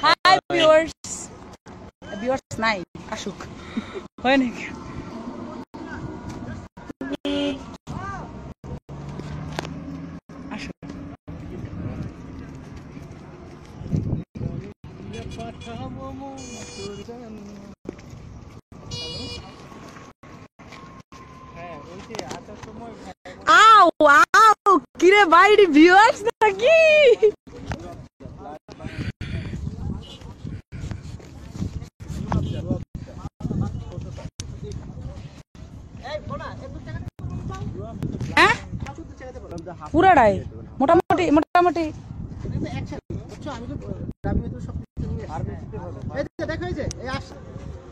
Hi viewers, viewers নাই আসুক হয় নাকি? আসুক আও আও কিরে বাইরে ভিউয়ার্স নাকি? পুরাটাই মোটামুটি মোটামুটি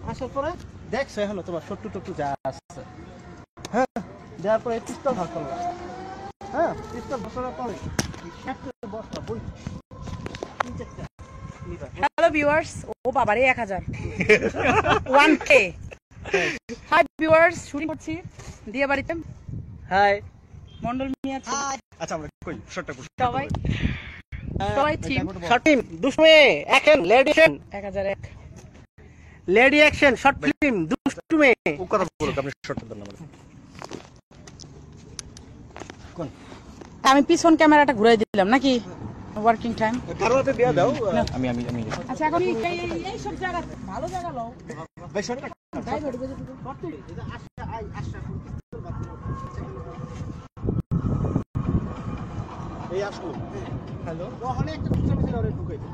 আসার পরে দেখছো হলো তোমার সট্টু টট্টু যা আসছে, হ্যাঁ দেওয়ার পরে পিস্তল ভাগ করলাম, হ্যাঁ পিস্তল ভাগ করার পরে হ্যালো ভিউয়ার্স, ও বাবারে 1000 1k। হাই ভিউয়ার্স, শুটিং করছি দিয়ে বাড়িতে। হাই মন্ডল মিয়া আছে। আচ্ছা আমরা কই শটটা করব সবাই সবাই টিম শর্ট টিম দুষ্টুমে action lady action 1001 lady action short film দুষ্টুমে। ও কথা বলো, আপনি শটটা দেন না। কোন আমি পিছন ক্যামেরাটা ঘুরাই দিলাম নাকি ওয়ার্কিং টাইম কারোতে দিয়া দাও। আমি আমি আমি আচ্ছা এখন এই সব জায়গা ভালো জায়গা লও ভাই শটটা তাই বলবো যে এই আসলো হ্যালো ওখানে একটা কুচা মিছে ধরে ঢুকাই দাও।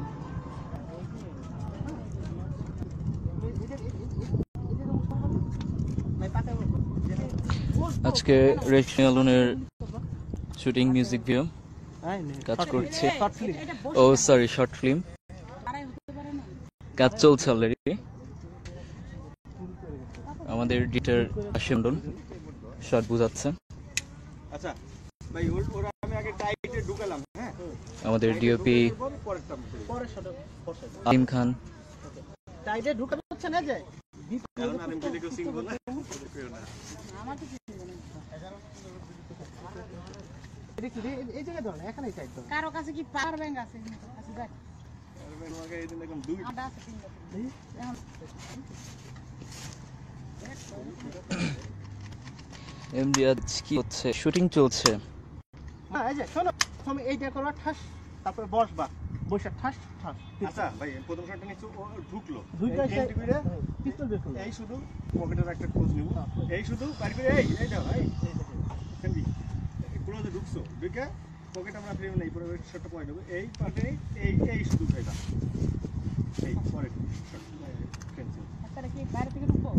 আজকে রেশমি আলনের শুটিং মিউজিক ভিডিও কাজ করছে। ও সরি, শর্ট ফিল্ম কাজ চলছে অলরেডি। আমাদের এডিটর আশিমডন শর্ট বুঝাচ্ছে। আচ্ছা ভাই ওরা আমি আগে টাইটে ঢুকালাম, হ্যাঁ আমাদের ডিওপি পরে শট আলিম খান। টাইটে ঢুকাতে হচ্ছে না যে এখন আরিম কে দেখো সিং বলা আমার তো কিছু বলে এই জায়গা ধরো এখানেই টাইট ধরো। কারো কাছে কি পাওয়ার ব্যাংক আছে? আচ্ছা দেখ আর ভাই তোমাকে এই দিন দেখলাম দুই আটা আছে তিনটা। এমডি আজ কি হচ্ছে? শুটিং চলছে। হ্যাঁ এই যে শোনো তুমি এইটা করো ঠাস, তারপর বসবা বসে ঠাস ঠাস। আচ্ছা ভাই প্রথম শটটা নিচে ঢুকলো দুইটা সাইড করে পিস্তল বের করো। এই শুধু পকেটের একটা ক্লোজ নিব, এই শুধু বাইরে করে এই দাও এই সেন্ডি ক্লোজে ঢুকছো ঢুকে পকেট আমরা ফ্রেম নেই পুরো শটটা পয়েন্ট দেব। এই পাটে এই শুধু খাইবা এই পরে পেন্সিল আচ্ছা কি বাইরে থেকে ঢুকবো?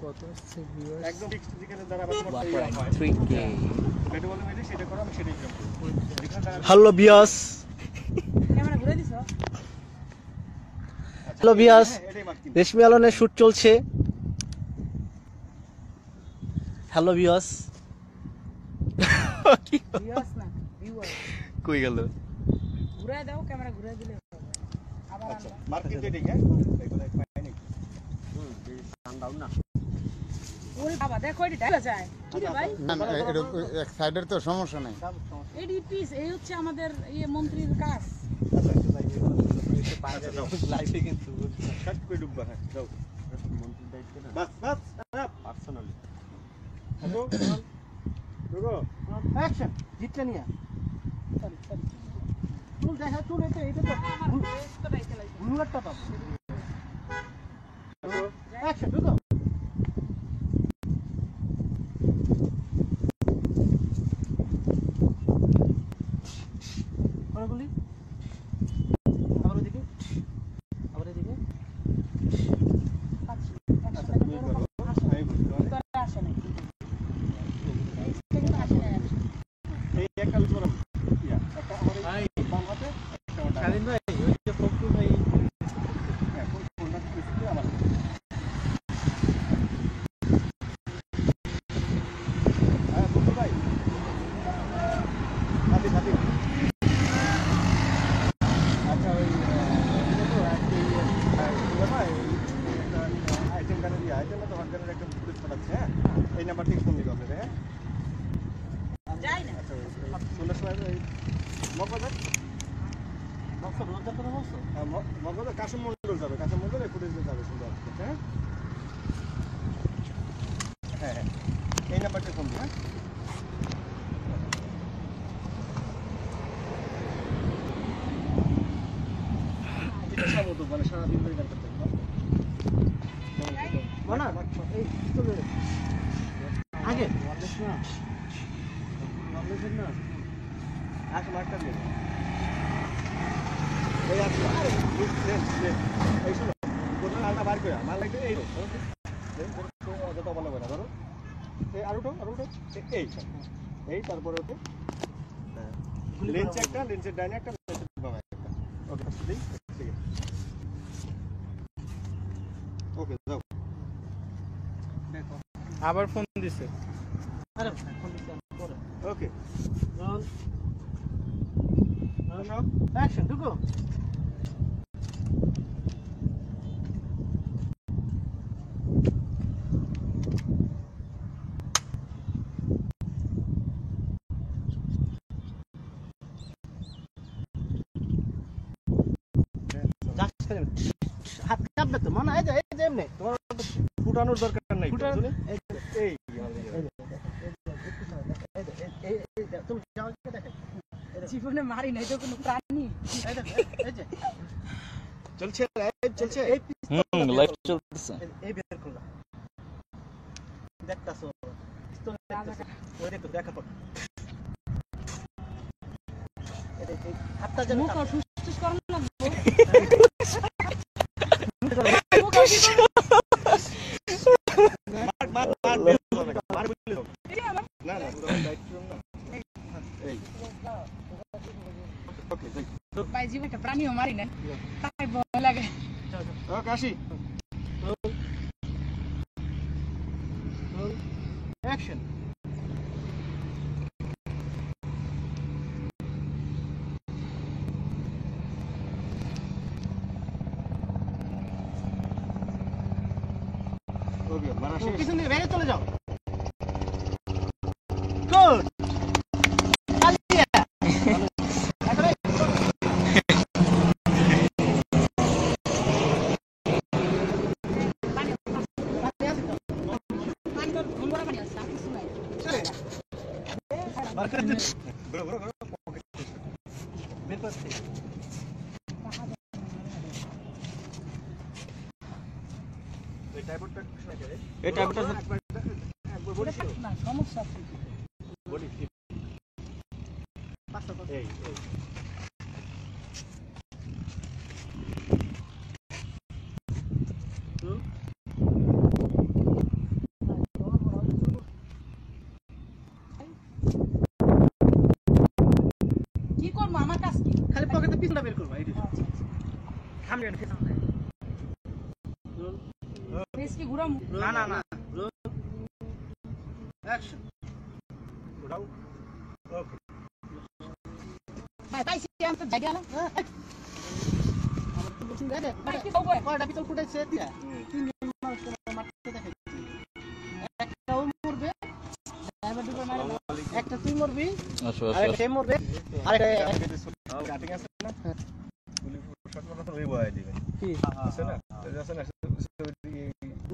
কত আছে ভিউয়ার্স একদম ফিক্সড যেখানে দাঁড়াবে 3k। এটা বলে মেরে সেটা করো, আমি সেটাই করব। হ্যালো বিয়াস, ক্যামেরা ঘুরে দিছো? হ্যালো বিয়াস, রেশমি আলনের শুট চলছে। হ্যালো বিয়াস ভিউয়ার্স না ভিউয়ার কই গেল? ঘুরে দাও, ক্যামেরা ঘুরে দিলে আবার আচ্ছা মার্কিং ডেটিং হ্যাঁ এগুলো এক পাই নাই সানডাউন না। ওরে বাবা দেখো এটা ডালা যায় কি রে ভাই? না না এটা এক সাইডের তো সমস্যা নাই। এডি পিস এই হচ্ছে আমাদের মন্ত্রীর কাজ। লাইফে কিন্তু শট করে ডুববা। হ্যাঁ যাও মন্ত্রীর দায়িত্ব না, বাস বাস পার্সোনালি। হ্যালো রুগো অ্যাকশন জিতটা নিয়া সরি সরি চুল দেখা চুল এটা তো বুলুয়ারটা পাবো। অ্যাকশন রুগো কোনগুলি আবার ওদিকে আবার এদিকে। আচ্ছা আচ্ছা তুমি করো আমি বুঝতে পারি আসে না এটা আসে না। এই একটা করো ইয়া একটা আমার এই বাম হাতে একটা স্বাধীন ভাই ওই যে ফকরু ভাই মগবাজার মগবাজার কাশিম মন্ডল যাবে, কাশিম মন্ডল ফুটেজে যাবে সুন্দর। হ্যাঁ হ্যাঁ হ্যাঁ, এই নাম্বারটা ফোন দিন। হ্যাঁ মানে সারাদিন ধরে গান করতে আগে এই শোনো প্রথমে আলটা বার করে মাল লাগবে এই ধরো এই আরোটো এই এই তারপরে ওকে লেন্স একটা, লেন্সের ডাইনে একটা, লেন্সের বামে একটা। ওকে দিই, ঠিক আছে। ওকে যাও। আবার ফোন দিছে। আরে ফোন দিতে পরে। ওকে রোল অ্যাকশন ঢুকো। হাত কাঁপবে তো মনে হয়, এই যে এমনি তোমার ফুটানোর দরকার নাই। এই তুমি জীবনে মারি নাই তো কোনো প্রাণী। চলছে চলছে, লাইভ চলতেছে। এই বের করলাম দেখতাছো, ওই দেখো দেখা পড় এই হাতটা যেন মুখ সুস্থ করুন না। না না ভাই জীবনে একটা প্রাণীও মারি নাই, তাই ভয় লাগে। কাশি অ্যাকশন। ওকে মারা শেষ, পিছন দিকে বেরিয়ে চলে যাও। গুড আলিয়া সমস্যা কি করবো, আমার কাজ কি? খালি পকেটে পিছনটা বের করবা। এই ফেস কি ঘুরামু? না না না অ্যাকশন ঘোরাও। ওকে ভাই পাইছি আমি তো জায়গা না। আমার তো বুঝিন দেয় ভাই কি করবো? কয়টা পিছন ফুটাইছে দিয়া তিনজন মানুষ মারতে দেখাইছি, একটা ও মরবে, ড্রাইভার দুটো মারে, একটা তুই মরবি, আসো আর আসো একটা সে মরবে, আর একটা কাটিং আছে না গুলি শট মারলে তো ওই বয় দিবেন কি আছে না, আছে না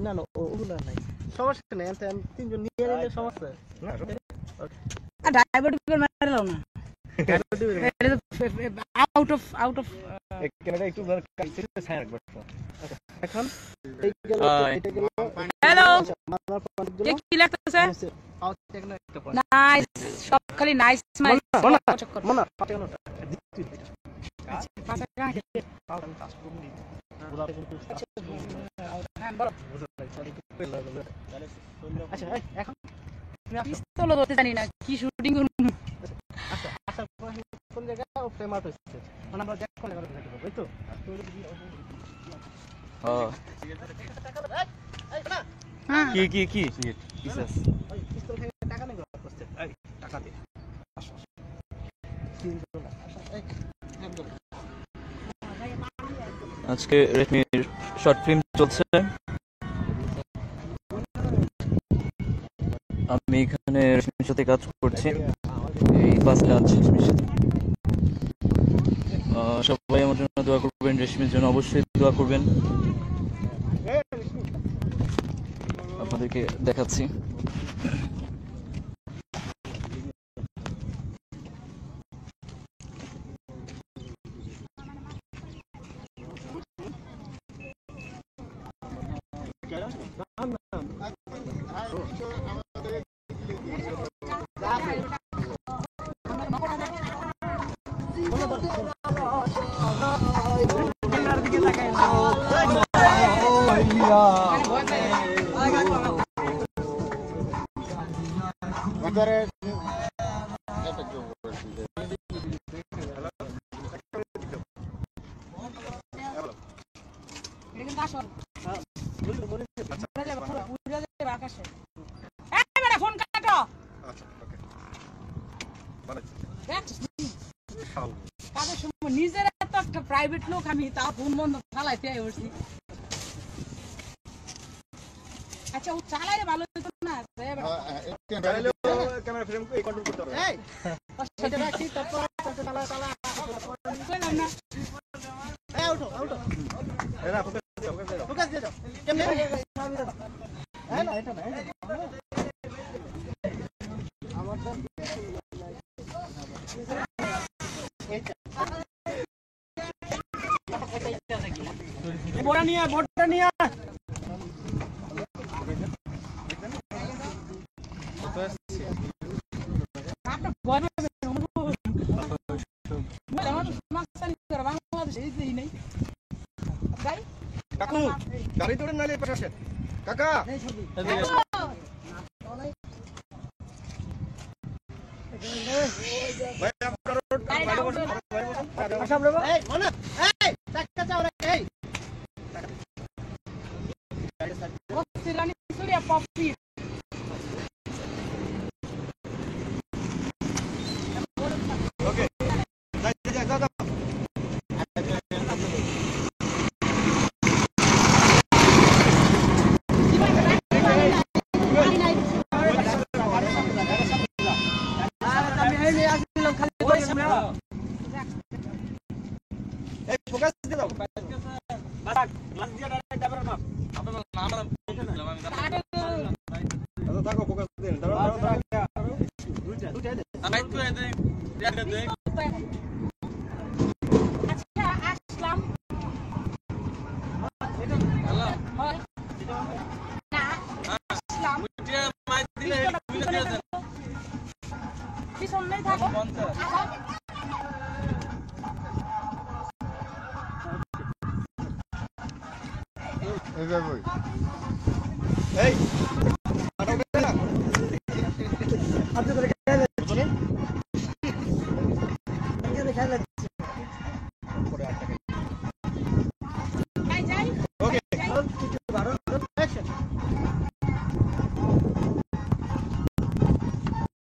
না না ওগুলা নাই, সমস্যা নাই। আমি তিনজন নিয়ে নিলে সমস্যা না। আর ড্রাইভার ডিভার মারলাও না, আউট অফ ক্যামেরা একটু কাছে ছায়া রাখবে। এখন এই গেল এটা গেল। হ্যালো মারার পর কে কি লাগতেছে? আউট টেকনো একটা পয়েন্ট নাইস, সব খালি নাইস স্মাইল। মনা পাটানোটা আচ্ছা এখন পিস্তল ধরতে জানি না, কি শুটিং করব? আচ্ছা আচ্ছা কোন জায়গায় ও ফ্রেম আউট হচ্ছে, মানে আমরা দেখো না করে দেখব, তাই তো? হ্যাঁ কি কি কি কিসেস ওই পিস্তল থেকে টাকা নেই করতে, এই টাকা দে আসো তিনজন আসো, এই একদম আজকে রেডমির শর্ট ফিল্ম চলছে। আমি এখানে রেশমির সাথে কাজ করছি, এই 5 কাজ রেশমির সাথে। সবাই আমার জন্য দোয়া করবেন, রেশমির জন্য অবশ্যই দোয়া করবেন। আপনাদেরকে দেখাচ্ছি। ফোন কাটো। আচ্ছা ওকে কাজের সময় নিজের এত একটা প্রাইভেট লোক, আমি তা ফোন বন্ধ চালাইতে বসছি। আচ্ছা ও চালাইলে ভালো হতো না? ক্যামেরা ফ্রেম কন্ট্রোল করতে পারবে। এই সেটা রাখি তারপর চালা চালা কইলাম না। এই উঠো উঠো। এরা ফোকাস দিয়ে ফোকাস দিয়ে দাও। কেমনে? এই না এটা না আমার তো বড় নিয়া বড়টা নিয়া আপনি ভয় পাবেন না। আমার মাস্টারি করে বাংলাদেশে এই নেই। গাই কাকু গাড়ি ধরে নালে পাশে আসেন কাকা ভাই আপনার বাইরে বসুন সামনে এই মনা এই টাকা চাও রে এই সিরানি সুরিয়া পপি ওকে যা যা যা এই ফোকাস দিয়ে দাও গ্লাস দিয়ে ডাবর মাপ আপনার নাম আচ্ছা থাকো ফোকাস দেন দাঁড়াও দুইটা দে আমি তো দে আচ্ছা আসলাম হ্যালো না আসলাম পিছন নেই থাকো এই যাবই এই